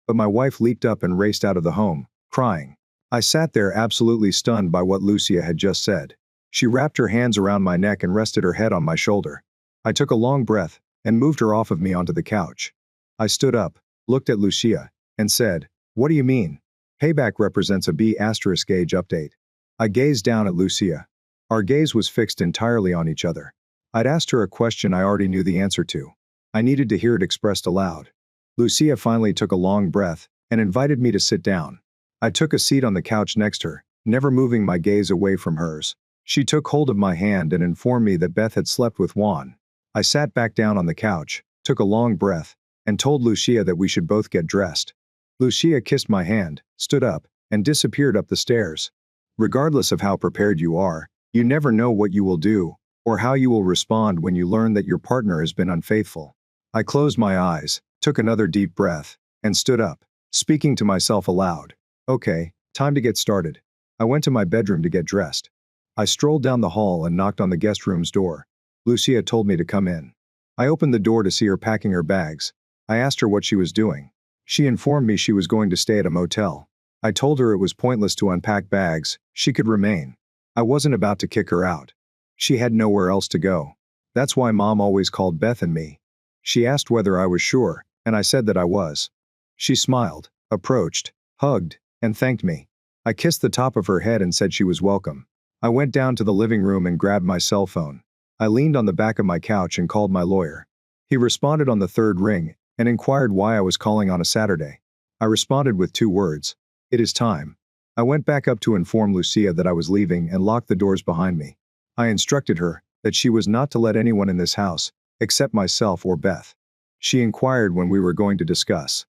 But my wife leaped up and raced out of the home, crying. I sat there absolutely stunned by what Lucia had just said. She wrapped her hands around my neck and rested her head on my shoulder. I took a long breath and moved her off of me onto the couch. I stood up, looked at Lucia, and said, "What do you mean? Payback represents a B** age update." I gazed down at Lucia. Our gaze was fixed entirely on each other. I'd asked her a question I already knew the answer to. I needed to hear it expressed aloud. Lucia finally took a long breath and invited me to sit down. I took a seat on the couch next to her, never moving my gaze away from hers. She took hold of my hand and informed me that Beth had slept with Juan. I sat back down on the couch, took a long breath, and told Lucia that we should both get dressed. Lucia kissed my hand, stood up, and disappeared up the stairs. Regardless of how prepared you are, you never know what you will do, or how you will respond when you learn that your partner has been unfaithful. I closed my eyes, took another deep breath, and stood up, speaking to myself aloud. Okay, time to get started. I went to my bedroom to get dressed. I strolled down the hall and knocked on the guest room's door. Lucia told me to come in. I opened the door to see her packing her bags. I asked her what she was doing. She informed me she was going to stay at a motel. I told her it was pointless to unpack bags, she could remain. I wasn't about to kick her out. She had nowhere else to go. That's why Mom always called Beth and me. She asked whether I was sure, and I said that I was. She smiled, approached, hugged, and thanked me. I kissed the top of her head and said she was welcome. I went down to the living room and grabbed my cell phone. I leaned on the back of my couch and called my lawyer. He responded on the third ring and inquired why I was calling on a Saturday. I responded with 2 words. It is time. I went back up to inform Lucia that I was leaving and locked the doors behind me. I instructed her that she was not to let anyone in this house, except myself or Beth. She inquired when we were going to discuss.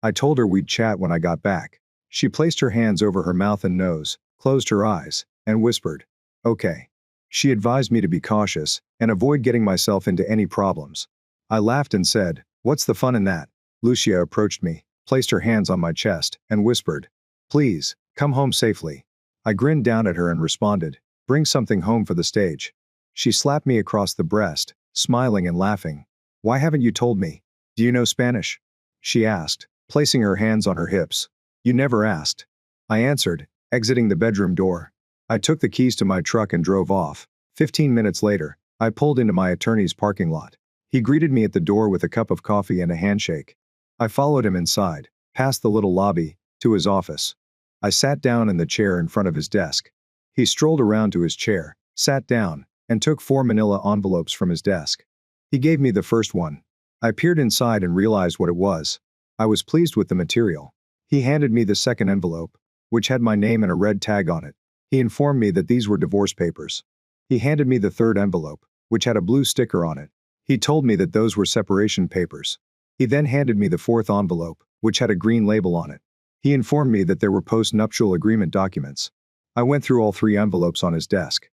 I told her we'd chat when I got back. She placed her hands over her mouth and nose, closed her eyes, and whispered, "Okay." She advised me to be cautious and avoid getting myself into any problems. I laughed and said, "What's the fun in that?" Lucia approached me, placed her hands on my chest, and whispered, "Please, come home safely." I grinned down at her and responded, "Bring something home for the stage." She slapped me across the breast, smiling and laughing. "Why haven't you told me? Do you know Spanish?" she asked, placing her hands on her hips. "You never asked." I answered, exiting the bedroom door. I took the keys to my truck and drove off. 15 minutes later, I pulled into my attorney's parking lot. He greeted me at the door with a cup of coffee and a handshake. I followed him inside, past the little lobby, to his office. I sat down in the chair in front of his desk. He strolled around to his chair, sat down, and took 4 manila envelopes from his desk. He gave me the first one. I peered inside and realized what it was. I was pleased with the material. He handed me the second envelope, which had my name and a red tag on it. He informed me that these were divorce papers. He handed me the third envelope, which had a blue sticker on it. He told me that those were separation papers. He then handed me the fourth envelope, which had a green label on it. He informed me that there were post-nuptial agreement documents. I went through all 3 envelopes on his desk.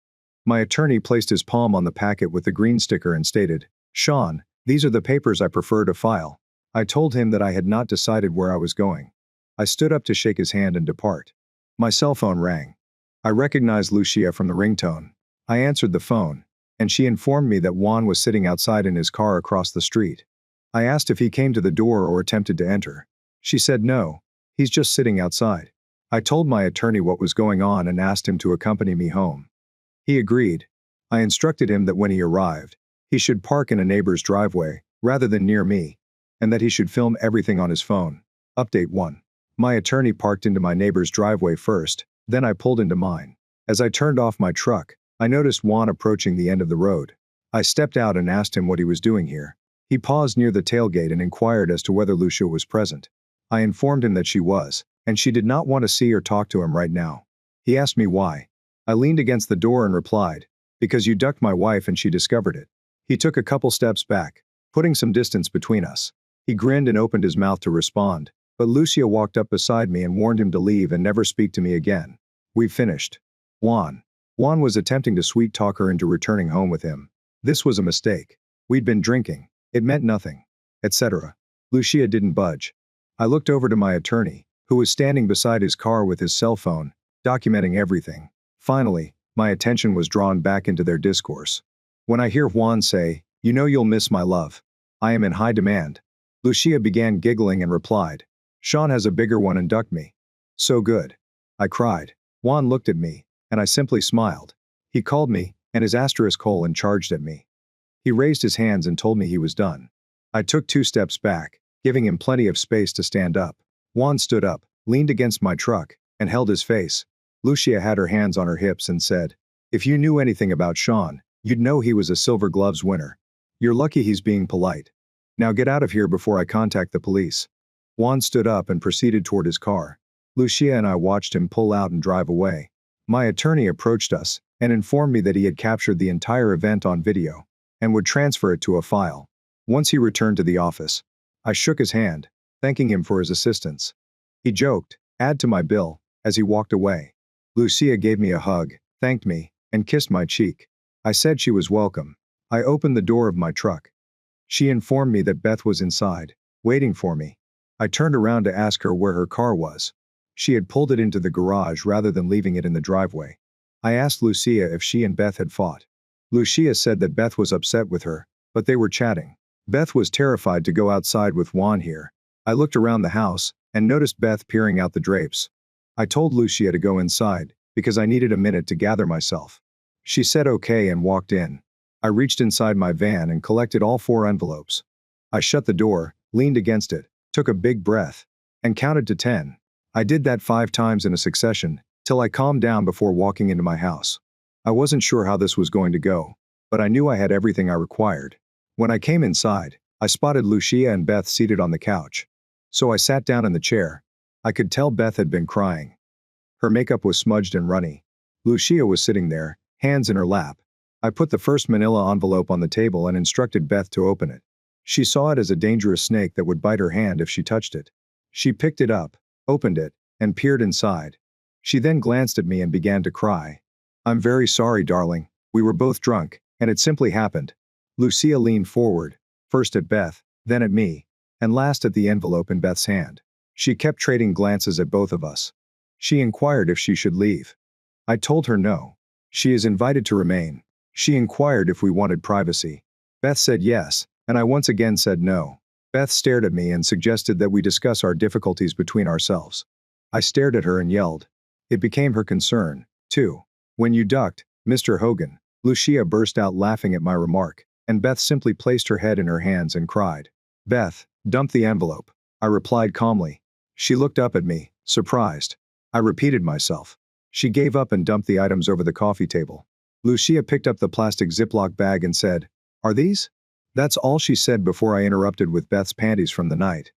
My attorney placed his palm on the packet with the green sticker and stated, "Sean, these are the papers I prefer to file." I told him that I had not decided where I was going. I stood up to shake his hand and depart. My cell phone rang. I recognized Lucia from the ringtone. I answered the phone, and she informed me that Juan was sitting outside in his car across the street. I asked if he came to the door or attempted to enter. She said no, he's just sitting outside. I told my attorney what was going on and asked him to accompany me home. He agreed. I instructed him that when he arrived, he should park in a neighbor's driveway, rather than near me, and that he should film everything on his phone. Update 1. My attorney parked into my neighbor's driveway first, then I pulled into mine. As I turned off my truck, I noticed Juan approaching the end of the road. I stepped out and asked him what he was doing here. He paused near the tailgate and inquired as to whether Lucia was present. I informed him that she was, and she did not want to see or talk to him right now. He asked me why. I leaned against the door and replied, "Because you ducked my wife and she discovered it." He took a couple steps back, putting some distance between us. He grinned and opened his mouth to respond, but Lucia walked up beside me and warned him to leave and never speak to me again. "We've finished." Juan was attempting to sweet-talk her into returning home with him. This was a mistake. We'd been drinking. It meant nothing, etc. Lucia didn't budge. I looked over to my attorney, who was standing beside his car with his cell phone, documenting everything. Finally, my attention was drawn back into their discourse. When I hear Juan say, "You know you'll miss my love. I am in high demand," Lucia began giggling and replied, "Sean has a bigger one and ducked me." "So good." I cried. Juan looked at me, and I simply smiled. He called me, and his asterisk hole and charged at me. He raised his hands and told me he was done. I took 2 steps back, giving him plenty of space to stand up. Juan stood up, leaned against my truck, and held his face. Lucia had her hands on her hips and said, "If you knew anything about Sean, you'd know he was a Silver Gloves winner. You're lucky he's being polite. Now get out of here before I contact the police." Juan stood up and proceeded toward his car. Lucia and I watched him pull out and drive away. My attorney approached us and informed me that he had captured the entire event on video and would transfer it to a file. Once he returned to the office, I shook his hand, thanking him for his assistance. He joked, "Add to my bill," as he walked away. Lucia gave me a hug, thanked me, and kissed my cheek. I said she was welcome. I opened the door of my truck. She informed me that Beth was inside, waiting for me. I turned around to ask her where her car was. She had pulled it into the garage rather than leaving it in the driveway. I asked Lucia if she and Beth had fought. Lucia said that Beth was upset with her, but they were chatting. Beth was terrified to go outside with Juan here. I looked around the house and noticed Beth peering out the drapes. I told Lucia to go inside because I needed a minute to gather myself. She said okay and walked in. I reached inside my van and collected all 4 envelopes. I shut the door, leaned against it, took a big breath, and counted to 10. I did that 5 times in a succession, till I calmed down before walking into my house. I wasn't sure how this was going to go, but I knew I had everything I required. When I came inside, I spotted Lucia and Beth seated on the couch. So I sat down in the chair. I could tell Beth had been crying. Her makeup was smudged and runny. Lucia was sitting there, hands in her lap. I put the first manila envelope on the table and instructed Beth to open it. She saw it as a dangerous snake that would bite her hand if she touched it. She picked it up, opened it, and peered inside. She then glanced at me and began to cry. "I'm very sorry, darling. We were both drunk, and it simply happened." Lucia leaned forward, first at Beth, then at me, and last at the envelope in Beth's hand. She kept trading glances at both of us. She inquired if she should leave. I told her no. She is invited to remain. She inquired if we wanted privacy. Beth said yes, and I once again said no. Beth stared at me and suggested that we discuss our difficulties between ourselves. I stared at her and yelled. It became her concern, too. "When you ducked, Mr. Hogan," Lucia burst out laughing at my remark, and Beth simply placed her head in her hands and cried. "Beth, dump the envelope," I replied calmly. She looked up at me, surprised. I repeated myself. She gave up and dumped the items over the coffee table. Lucia picked up the plastic Ziploc bag and said, "Are these?" That's all she said before I interrupted with Beth's panties from the night.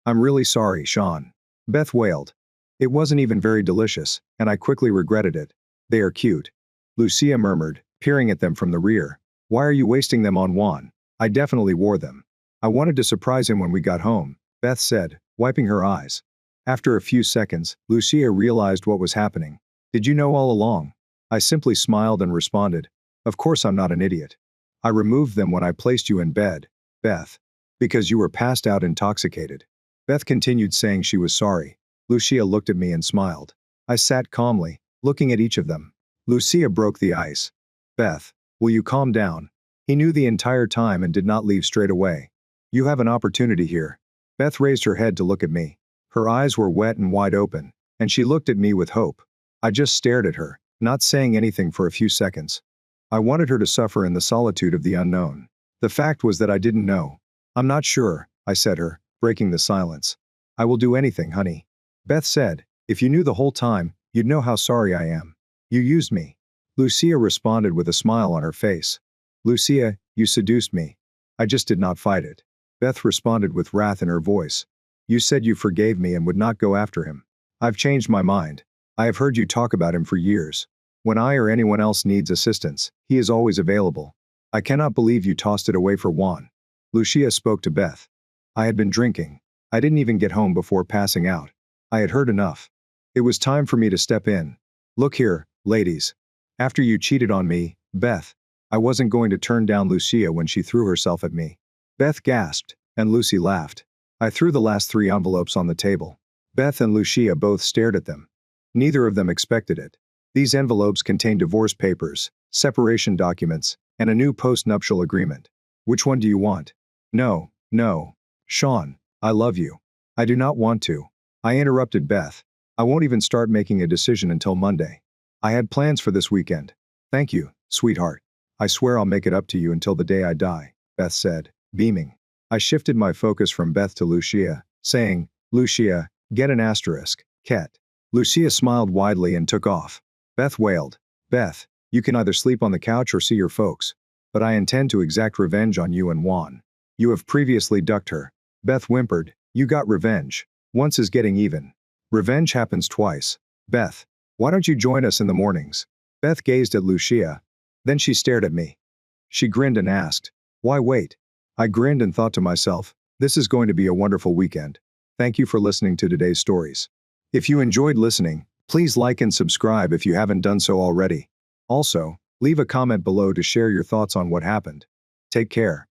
"I'm really sorry, Sean." Beth wailed. "It wasn't even very delicious, and I quickly regretted it." "They are cute," Lucia murmured, peering at them from the rear. "Why are you wasting them on Juan? I definitely wore them." "I wanted to surprise him when we got home," Beth said, wiping her eyes. After a few seconds, Lucia realized what was happening. "Did you know all along?" I simply smiled and responded, "Of course I'm not an idiot. I removed them when I placed you in bed, Beth. Because you were passed out intoxicated." Beth continued saying she was sorry. Lucia looked at me and smiled. I sat calmly, looking at each of them. Lucia broke the ice. "Beth, will you calm down?" He knew the entire time and did not leave straight away. "You have an opportunity here." Beth raised her head to look at me. Her eyes were wet and wide open, and she looked at me with hope. I just stared at her, not saying anything for a few seconds. I wanted her to suffer in the solitude of the unknown. The fact was that I didn't know. "I'm not sure," I said her, breaking the silence. "I will do anything, honey." Beth said, "If you knew the whole time, you'd know how sorry I am. You used me." Lucia responded with a smile on her face. "Lucia, you seduced me. I just did not fight it." Beth responded with wrath in her voice. "You said you forgave me and would not go after him. I've changed my mind. I have heard you talk about him for years. When I or anyone else needs assistance, he is always available. I cannot believe you tossed it away for Juan." Lucia spoke to Beth. "I had been drinking. I didn't even get home before passing out. I had heard enough. It was time for me to step in. Look here, ladies. After you cheated on me, Beth, I wasn't going to turn down Lucia when she threw herself at me." Beth gasped, and Lucy laughed. I threw the last 3 envelopes on the table. Beth and Lucia both stared at them. Neither of them expected it. These envelopes contained divorce papers, separation documents, and a new post-nuptial agreement. "Which one do you want?" "No, no. Sean, I love you. I do not want to." I interrupted Beth. "I won't even start making a decision until Monday. I had plans for this weekend." "Thank you, sweetheart. I swear I'll make it up to you until the day I die," Beth said, beaming. I shifted my focus from Beth to Lucia, saying, "Lucia, get an asterisk, cat." Lucia smiled widely and took off. Beth wailed, "Beth, you can either sleep on the couch or see your folks. But I intend to exact revenge on you and Juan. You have previously ducked her." Beth whimpered, "You got revenge. Once is getting even. Revenge happens twice. Beth, why don't you join us in the mornings?" Beth gazed at Lucia. Then she stared at me. She grinned and asked, "Why wait?" I grinned and thought to myself, this is going to be a wonderful weekend. Thank you for listening to today's stories. If you enjoyed listening, please like and subscribe if you haven't done so already. Also, leave a comment below to share your thoughts on what happened. Take care.